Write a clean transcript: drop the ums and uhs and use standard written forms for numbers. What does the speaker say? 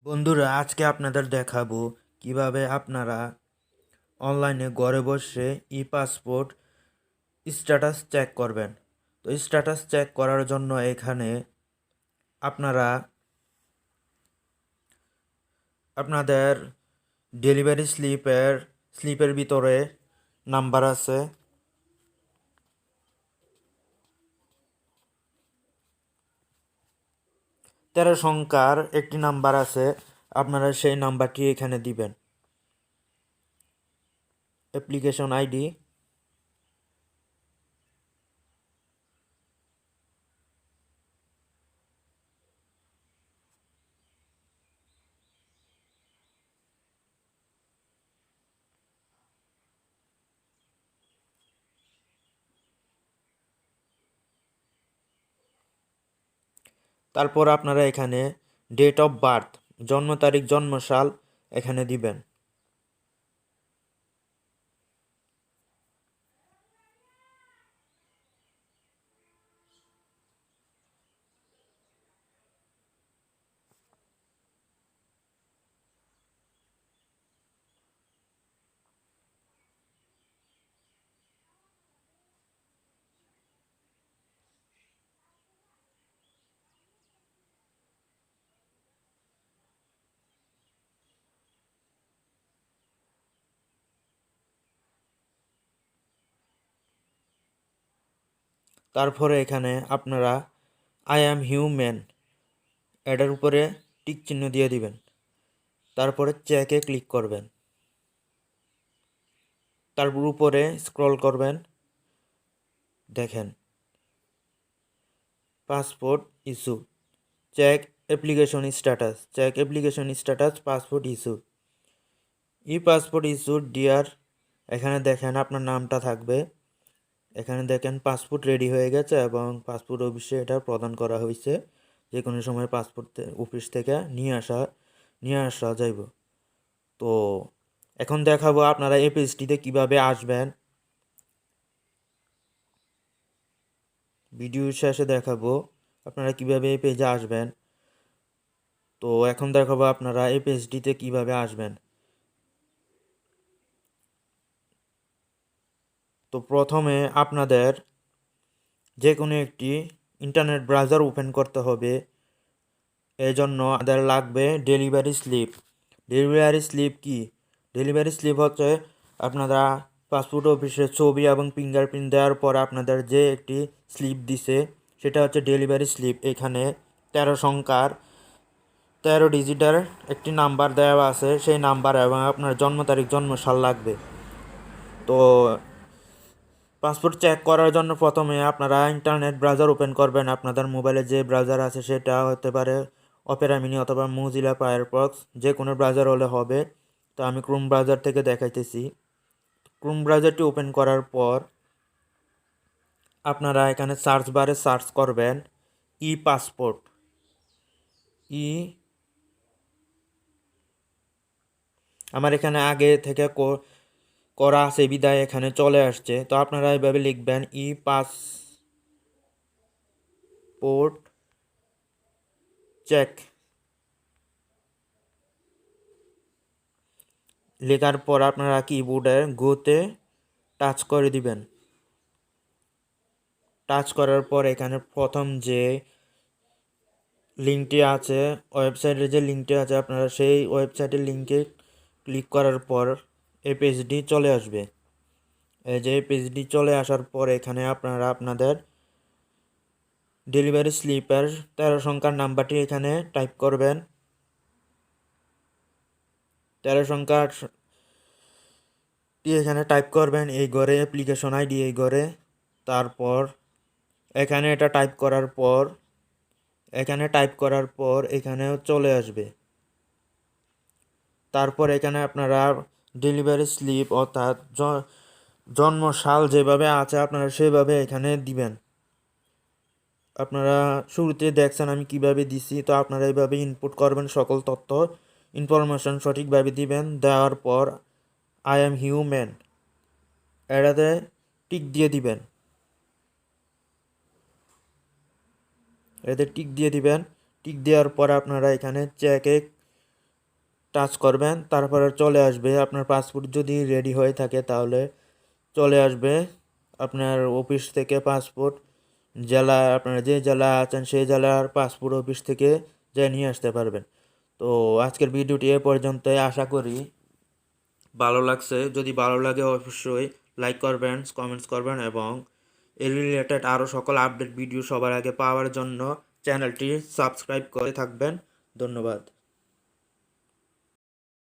বন্ধুরা, আজকে আপনাদের দেখাবো কিভাবে আপনারা অনলাইনে ঘরে বসে পাসপোর্ট স্ট্যাটাস চেক করবেন। তো স্ট্যাটাস চেক করার জন্য এখানে আপনারা আপনাদের ডেলিভারি স্লিপের ভিতরে নাম্বার আছে, 13 সংখ্যার একটি নাম্বার আছে। আপনারা সেই নাম্বারটি এখানে দিবেন। অ্যাপ্লিকেশন আইডি, তারপর আপনারা এখানে ডেট অফ বার্থ, জন্ম তারিখ, জন্মসাল এখানে দিবেন। তারপরে এখানে আপনারা আই অ্যাম হিউম্যান এটার উপরে টিক চিহ্ন দিয়ে দিবেন। তারপরে চেকে ক্লিক করবেন। তারপর উপরে স্ক্রল করবেন, দেখেন passport issue, check application status passport issue, passport issue dear. এখানে দেখেন আপনার নামটা থাকবে। এখানে দেখেন পাসপোর্ট রেডি হয়ে গেছে এবং পাসপোর্ট অফিসে এটা প্রদান করা হয়েছে। যে কোনো সময় পাসপোর্ট অফিস থেকে নিয়ে আসা যাইব। তো এখন দেখাবো আপনারা এই পেজটিতে কীভাবে আসবেন। ভিডিও শেষে দেখাবো আপনারা কিভাবে এই পেজে আসবেন। তো এখন দেখাবো আপনারা এই পেজটিতে কিভাবে আসবেন। তো প্রথমে আপনাদের যে কোনো একটি ইন্টারনেট ব্রাউজার ওপেন করতে হবে। এই জন্য আমাদের লাগবে ডেলিভারি স্লিপ। ডেলিভারি স্লিপ কি? ডেলিভারি স্লিপ হচ্ছে আপনারা পাসপোর্ট অফিসে ছবি এবং ফিঙ্গারপ্রিন্ট দেওয়ার পর আপনাদের যে একটি স্লিপ দিছে সেটা হচ্ছে ডেলিভারি স্লিপ। এখানে 13 সংখ্যার 13 ডিজিটের একটি নাম্বার দেওয়া আছে, সেই নাম্বার এবং আপনার জন্ম তারিখ, জন্মসাল লাগবে। তো পাসপোর্ট চেক করার জন্য প্রথমে আপনারা ইন্টারনেট ব্রাউজার ওপেন করবেন। আপনাদের মোবাইলে যে ব্রাউজার আছে সেটা হতে পারে অপেরা মিনি অথবা মোজিলা ফায়ারফক্স, যে কোনো ব্রাউজার হলে হবে। তো আমি ক্রোম ব্রাউজার থেকে দেখাইতেছি। ক্রোম ব্রাউজারটি ওপেন করার পর আপনারা এখানে সার্চ বারে সার্চ করবেন পাসপোর্ট। আমার এখানে আগে থেকে করা আছে বিদায় এখানে চলে আসছে। তো আপনারা এইভাবে লিখবেন পাসপোর্ট চেক। লেখার পর আপনারা কিবোর্ডের গোতে টাচ করে দিবেন। টাচ করার পর এখানে প্রথম যে লিঙ্কটি আছে, ওয়েবসাইটের যে লিঙ্কটি আছে, আপনারা সেই ওয়েবসাইটের লিঙ্কে ক্লিক করার পর এই পেজটি চলে আসবে। এই যে পেজটি চলে আসার পর এখানে আপনারা আপনাদের ডেলিভারি স্লিপের 13 সংখ্যার নাম্বারটি এখানে টাইপ করবেন। 13 সংখ্যাটি এখানে টাইপ করবেন এই ঘরে, অ্যাপ্লিকেশন আইডি এই ঘরে। তারপর এখানে এটা টাইপ করার পর এখানেও চলে আসবে। তারপর এখানে আপনারা ডেলিভারি স্লিপ অর্থাৎ জন্মসাল যেভাবে আছে আপনারা সেভাবে এখানে দিবেন। আপনারা শুরুতে দেখছেন আমি কিভাবে দিছি। তো আপনারা এইভাবে ইনপুট করবেন, সকল তথ্য ইনফরমেশন সঠিকভাবে দিবেন। দেওয়ার পর আই অ্যাম হিউম্যান এটাতে টিক দিয়ে দিবেন। টিক দেওয়ার পর আপনারা এখানে চেকে টাচ করবেন, তারপরে চলে আসবে আপনার পাসপোর্ট যদি রেডি হয়ে থাকে তাহলে চলে আসবে আপনার অফিস থেকে পাসপোর্ট জেলা, আপনারা যে জেলা আছেন সেই জেলার পাসপোর্ট অফিস থেকে যেয়ে নিয়ে আসতে পারবেন। তো আজকের ভিডিওটি এ পর্যন্তই, আশা করি ভালো লাগছে। যদি ভালো লাগে অবশ্যই লাইক করবেন, কমেন্টস করবেন এবং এর রিলেটেড আরও সকল আপডেট ভিডিও সবার আগে পাওয়ার জন্য চ্যানেলটি সাবস্ক্রাইব করে থাকবেন। ধন্যবাদ।